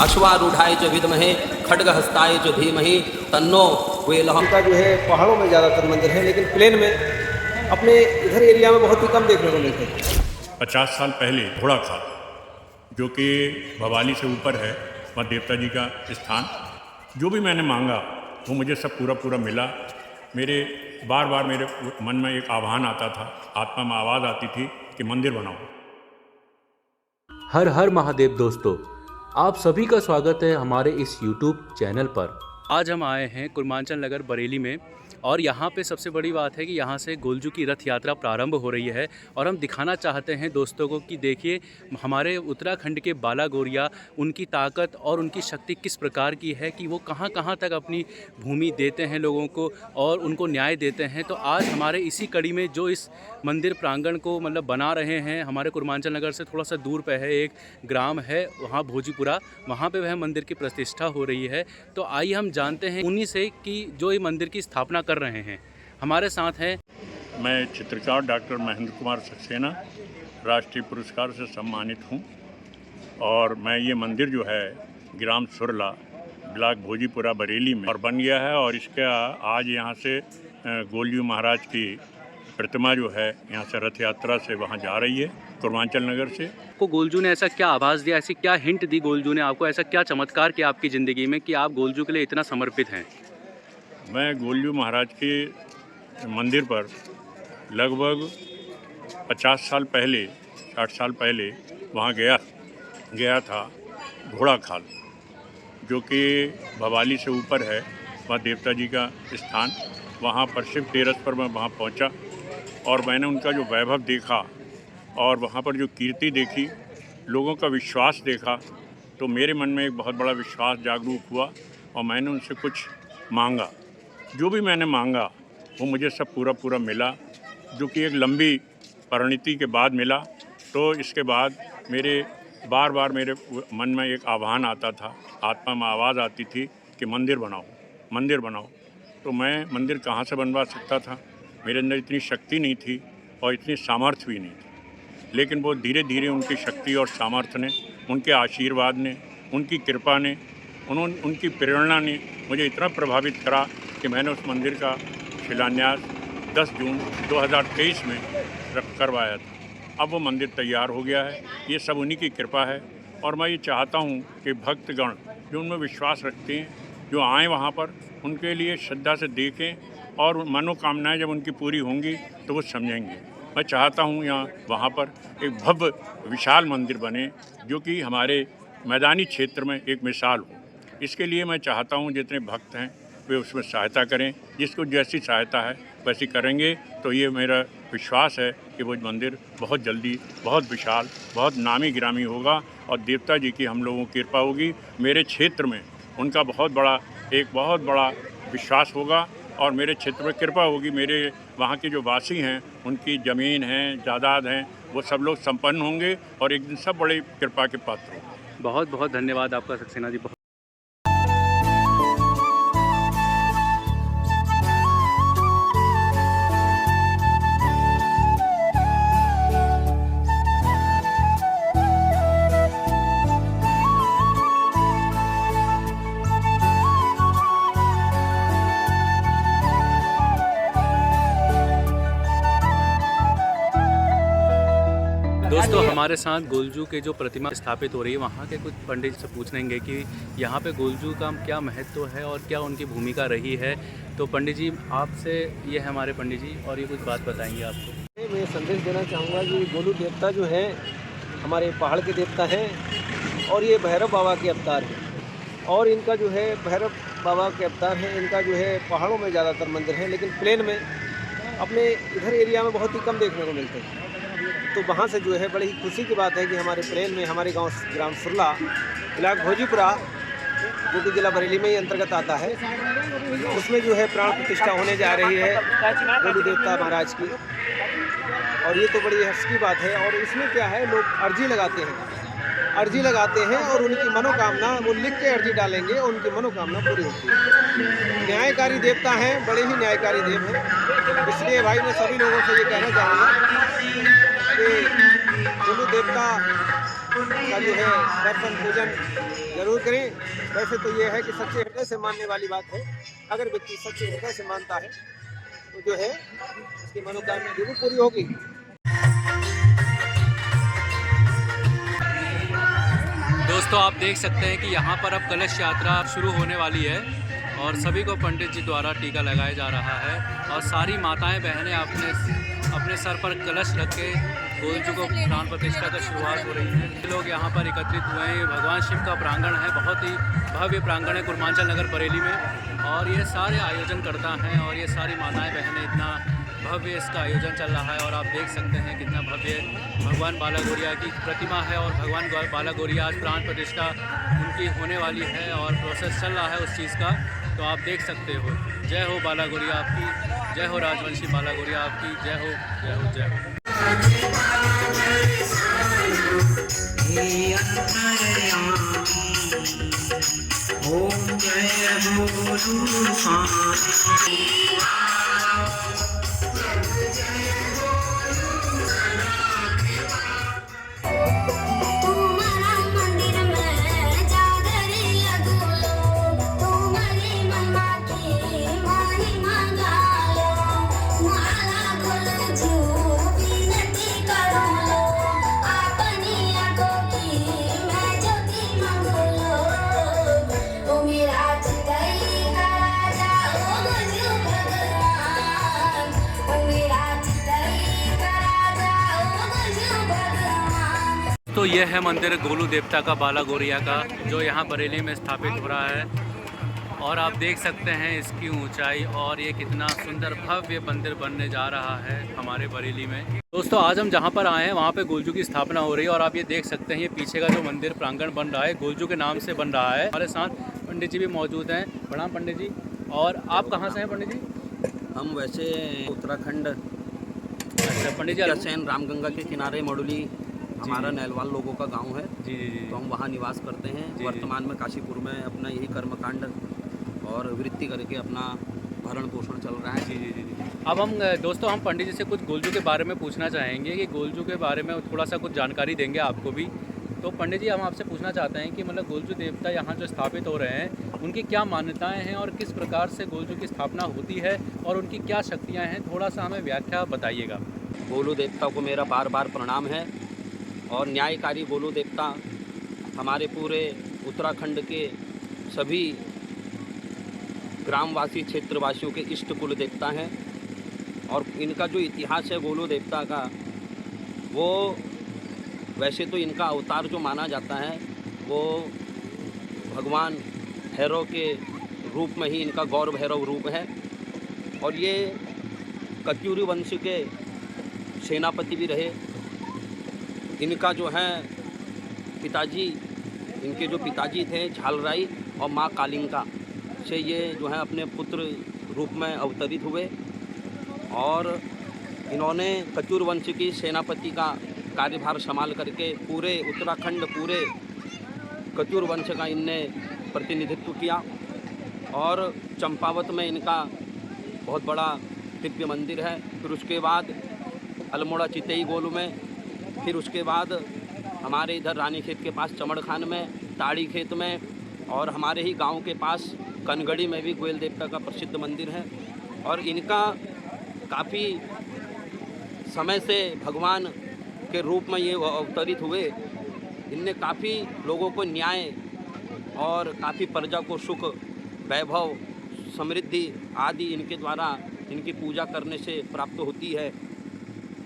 अश्वारूढ़ाय च विद्महे खड्गहस्ताय च धीमहि तन्नो वेलः। इनका जो है पहाड़ों में ज़्यादातर मंदिर है, लेकिन प्लेन में अपने इधर एरिया में बहुत ही कम देखने को मिलते हैं। 50 साल पहले घोड़ा खाल, जो कि भवाली से ऊपर है, वहाँ देवता जी का स्थान। जो भी मैंने मांगा वो मुझे सब पूरा पूरा मिला। मेरे बार बार मेरे मन में एक आह्वान आता था, आत्मा में आवाज़ आती थी कि मंदिर बनाओ। हर हर महादेव दोस्तों, आप सभी का स्वागत है हमारे इस YouTube चैनल पर। आज हम आए हैं कुर्मांचल नगर बरेली में और यहाँ पे सबसे बड़ी बात है कि यहाँ से गोलजू की रथ यात्रा प्रारंभ हो रही है और हम दिखाना चाहते हैं दोस्तों को कि देखिए हमारे उत्तराखंड के बाला गौरिया, उनकी ताकत और उनकी शक्ति किस प्रकार की है कि वो कहाँ कहाँ तक अपनी भूमि देते हैं लोगों को और उनको न्याय देते हैं। तो आज हमारे इसी कड़ी में जो इस मंदिर प्रांगण को मतलब बना रहे हैं, हमारे कुर्मांचल नगर से थोड़ा सा दूर पे है एक ग्राम है वहाँ भोजीपुरा, वहाँ पे वह मंदिर की प्रतिष्ठा हो रही है। तो आइए हम जानते हैं उन्हीं से कि जो ये मंदिर की स्थापना कर रहे हैं। हमारे साथ हैं मैं चित्रकार डॉक्टर महेंद्र कुमार सक्सेना, राष्ट्रीय पुरस्कार से सम्मानित हूँ। और मैं ये मंदिर जो है ग्राम सुरला, ब्लॉक भोजीपुरा, बरेली में और बन गया है। और इसका आज यहाँ से गोलजू महाराज की प्रतिमा जो है यहाँ से रथ यात्रा से वहाँ जा रही है कुर्मांचल नगर से। को गोलजू ने ऐसा क्या आभास दिया, ऐसी क्या हिंट दी गोलजू ने आपको, ऐसा क्या चमत्कार किया आपकी ज़िंदगी में कि आप गोलजू के लिए इतना समर्पित हैं? मैं गोलजू महाराज के मंदिर पर लगभग 50 साल पहले, 60 साल पहले वहाँ गया था। घोड़ा खाल, जो कि भवाली से ऊपर है, वहाँ देवता जी का स्थान। वहाँ पर शिव तेरस पर मैं वहाँ पहुँचा और मैंने उनका जो वैभव देखा और वहाँ पर जो कीर्ति देखी, लोगों का विश्वास देखा, तो मेरे मन में एक बहुत बड़ा विश्वास जागरूक हुआ और मैंने उनसे कुछ मांगा। जो भी मैंने मांगा वो मुझे सब पूरा पूरा मिला, जो कि एक लंबी परिणति के बाद मिला। तो इसके बाद बार बार मेरे मन में एक आह्वान आता था, आत्मा में आवाज़ आती थी कि मंदिर बनाओ, मंदिर बनाओ। तो मैं मंदिर कहाँ से बनवा सकता था? मेरे अंदर इतनी शक्ति नहीं थी और इतनी सामर्थ्य भी नहीं थी। लेकिन वो धीरे धीरे उनकी शक्ति और सामर्थ्य ने, उनके आशीर्वाद ने, उनकी कृपा ने, उनकी प्रेरणा ने मुझे इतना प्रभावित करा कि मैंने उस मंदिर का शिलान्यास 10 जून 2023 में करवाया था। अब वो मंदिर तैयार हो गया है। ये सब उन्हीं की कृपा है। और मैं ये चाहता हूँ कि भक्तगण जो उनमें विश्वास रखते हैं, जो आएँ वहाँ पर, उनके लिए श्रद्धा से देखें और मनोकामनाएं जब उनकी पूरी होंगी तो वो समझेंगे। मैं चाहता हूँ वहाँ पर एक भव्य विशाल मंदिर बने, जो कि हमारे मैदानी क्षेत्र में एक मिसाल हो। इसके लिए मैं चाहता हूँ जितने भक्त हैं वे उसमें सहायता करें, जिसको जैसी सहायता है वैसी करेंगे। तो ये मेरा विश्वास है कि वो मंदिर बहुत जल्दी, बहुत विशाल, बहुत नामी गिरामी होगा और देवता जी की हम लोगों की कृपा होगी। मेरे क्षेत्र में उनका बहुत बड़ा विश्वास होगा और मेरे क्षेत्र में कृपा होगी। मेरे वहाँ के जो वासी हैं, उनकी ज़मीन हैं, जायदाद हैं, वो सब लोग संपन्न होंगे और एक दिन सब बड़े कृपा के पात्र होंगे। बहुत बहुत धन्यवाद आपका सक्सेना जी। दोस्तों हमारे साथ गोलजू के जो प्रतिमा स्थापित हो रही है, वहाँ के कुछ पंडित से पूछेंगे कि यहाँ पे गोलजू का क्या महत्व है और क्या उनकी भूमिका रही है। तो पंडित जी आपसे, ये है हमारे पंडित जी और ये कुछ बात बताएंगे आपको। मैं संदेश देना चाहूँगा कि गोलू देवता जो है हमारे पहाड़ के देवता हैं और ये भैरव बाबा के अवतार हैं। और इनका जो है भैरव बाबा के अवतार है, इनका जो है पहाड़ों में ज़्यादातर मंदिर है, लेकिन प्लेन में अपने इधर एरिया में बहुत ही कम देखने को मिलते हैं। तो वहाँ से जो है बड़ी ही खुशी की बात है कि हमारे प्लेन में हमारे ग्राम सुरला, ब्लॉक भोजीपुरा, जो कि जिला बरेली में ही अंतर्गत आता है, उसमें जो है प्राण प्रतिष्ठा होने जा रही है गोलू देवता महाराज की। और ये तो बड़ी हर्ष की बात है। और इसमें क्या है, लोग अर्जी लगाते हैं और उनकी मनोकामना, वो लिख के अर्जी डालेंगे और उनकी मनोकामना पूरी होती है। न्यायकारी देवता हैं, बड़े ही न्यायकारी देव हैं। इसलिए भाई मैं सभी लोगों से ये कहना चाहूँगा कि गोलू देवता का जो है दर्शन पूजन जरूर करें। वैसे तो ये है कि सच्चे हृदय से मानने वाली बात है। अगर व्यक्ति सच्चे हृदय से मानता है तो जो है उसकी मनोकामना जरूर पूरी होगी। दोस्तों आप देख सकते हैं कि यहाँ पर अब कलश यात्रा शुरू होने वाली है और सभी को पंडित जी द्वारा टीका लगाया जा रहा है और सारी माताएं बहनें अपने सर पर कलश रख के गोलजू को प्राण प्रतिष्ठा का शुरुआत हो रही है। लोग यहाँ पर एकत्रित हुए हैं। भगवान शिव का प्रांगण है, बहुत ही भव्य प्रांगण है कुरमांचल नगर बरेली में और ये सारे आयोजन करता हैं और ये सारी माताएं बहनें इतना भव्य इसका आयोजन चल रहा है और आप देख सकते हैं कितना भव्य भगवान बाला गौरिया की प्रतिमा है और भगवान बाला गौरिया आज प्राण प्रतिष्ठा उनकी होने वाली है और प्रोसेस चल रहा है उस चीज़ का, तो आप देख सकते हो। जय हो बाला गौरिया आपकी, जय हो राजवंशी बाला गौरिया आपकी, जय हो जय हो जय हो। ओम जय बोलू तो यह है मंदिर गोलू देवता का बाला गौरिया का जो यहाँ बरेली में स्थापित हो रहा है और आप देख सकते हैं इसकी ऊंचाई और ये कितना सुंदर भव्य मंदिर बनने जा रहा है हमारे बरेली में। दोस्तों आज हम जहाँ पर आए हैं वहाँ पे गोलजू की स्थापना हो रही है और आप ये देख सकते हैं ये पीछे का जो मंदिर प्रांगण बन रहा है गोलजू के नाम से बन रहा है। हमारे साथ पंडित जी भी मौजूद हैं। प्रणाम पंडित जी। और आप कहाँ से हैं पंडित जी? हम वैसे उत्तराखंड अच्छा पंडित जी सैन रामगंगा के किनारे मडुली हमारा नैलवाल लोगों का गांव है। जी जी जी। तो हम वहाँ निवास करते हैं। वर्तमान में काशीपुर में अपना यही कर्मकांड और वृत्ति करके अपना भरण पोषण चल रहा है। जी जी जी। अब हम दोस्तों हम पंडित जी से कुछ गोलजू के बारे में पूछना चाहेंगे कि गोलजू के बारे में थोड़ा सा कुछ जानकारी देंगे आपको भी। तो पंडित जी हम आपसे पूछना चाहते हैं कि मतलब गोलजू देवता यहाँ जो स्थापित हो रहे हैं उनकी क्या मान्यताएं हैं और किस प्रकार से गोलजू की स्थापना होती है और उनकी क्या शक्तियाँ हैं, थोड़ा सा हमें व्याख्या बताइएगा। गोलू देवता को मेरा बार बार प्रणाम है और न्यायकारी गोलू देवता हमारे पूरे उत्तराखंड के सभी ग्रामवासी क्षेत्रवासियों के इष्ट कुल देवता हैं। और इनका जो इतिहास है गोलू देवता का, वो वैसे तो इनका अवतार जो माना जाता है वो भगवान भैरव के रूप में ही इनका गौर भैरव रूप है। और ये कत्यूरी वंश के सेनापति भी रहे। इनका जो है पिताजी, इनके जो पिताजी थे झालराई और माँ कालिंका से ये जो है अपने पुत्र रूप में अवतरित हुए और इन्होंने कत्यूर वंश की सेनापति का कार्यभार संभाल करके पूरे उत्तराखंड, पूरे कत्यूर वंश का इनने प्रतिनिधित्व किया। और चंपावत में इनका बहुत बड़ा दिव्य मंदिर है। फिर उसके बाद अल्मोड़ा चितई गोलू में, फिर उसके बाद हमारे इधर रानीखेत के पास चमड़ खान में, ताड़ी खेत में और हमारे ही गांव के पास कनगड़ी में भी गोयल देवता का प्रसिद्ध मंदिर है। और इनका काफ़ी समय से भगवान के रूप में ये अवतरित हुए। इनने काफ़ी लोगों को न्याय और काफ़ी प्रजा को सुख, वैभव, समृद्धि आदि इनके द्वारा इनकी पूजा करने से प्राप्त होती है।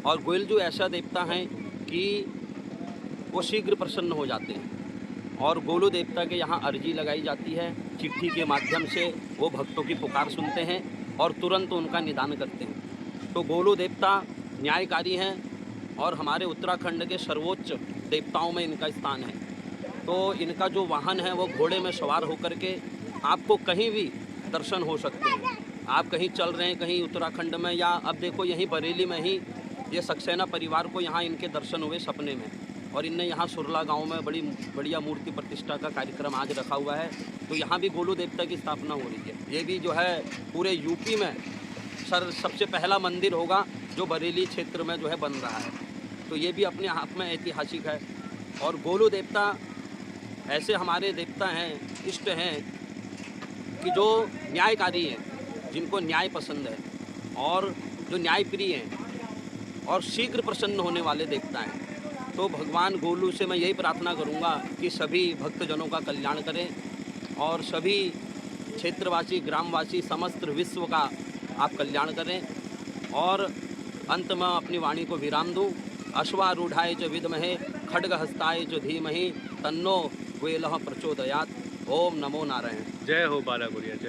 और गोयल जो ऐसा देवता हैं कि वो शीघ्र प्रसन्न हो जाते हैं और गोलू देवता के यहाँ अर्जी लगाई जाती है। चिट्ठी के माध्यम से वो भक्तों की पुकार सुनते हैं और तुरंत उनका निदान करते हैं। तो गोलू देवता न्यायकारी हैं और हमारे उत्तराखंड के सर्वोच्च देवताओं में इनका स्थान है। तो इनका जो वाहन है वो घोड़े में सवार होकर के आपको कहीं भी दर्शन हो सकते हैं। आप कहीं चल रहे हैं, कहीं उत्तराखंड में, या अब देखो यहीं बरेली में ही ये सक्सेना परिवार को यहाँ इनके दर्शन हुए सपने में। और इनने यहाँ सुरला गांव में बड़ी बढ़िया मूर्ति प्रतिष्ठा का कार्यक्रम आज रखा हुआ है। तो यहाँ भी गोलू देवता की स्थापना हो रही है। ये भी जो है पूरे यूपी में सबसे पहला मंदिर होगा जो बरेली क्षेत्र में जो है बन रहा है। तो ये भी अपने आप में ऐतिहासिक है। और गोलू देवता ऐसे हमारे देवता हैं, इष्ट हैं कि जो न्यायकारी हैं, जिनको न्याय पसंद है और जो न्याय प्रिय हैं और शीघ्र प्रसन्न होने वाले देवता हैं। तो भगवान गोलू से मैं यही प्रार्थना करूंगा कि सभी भक्तजनों का कल्याण करें और सभी क्षेत्रवासी, ग्रामवासी, समस्त विश्व का आप कल्याण करें। और अंत में अपनी वाणी को विराम दूं। अश्वारूढ़ाय च विद्महे खड्गहस्ताय च धीमहि तन्नो वेलः प्रचोदयात्। ओम नमो नारायण। जय हो बाला गुड़िया जय।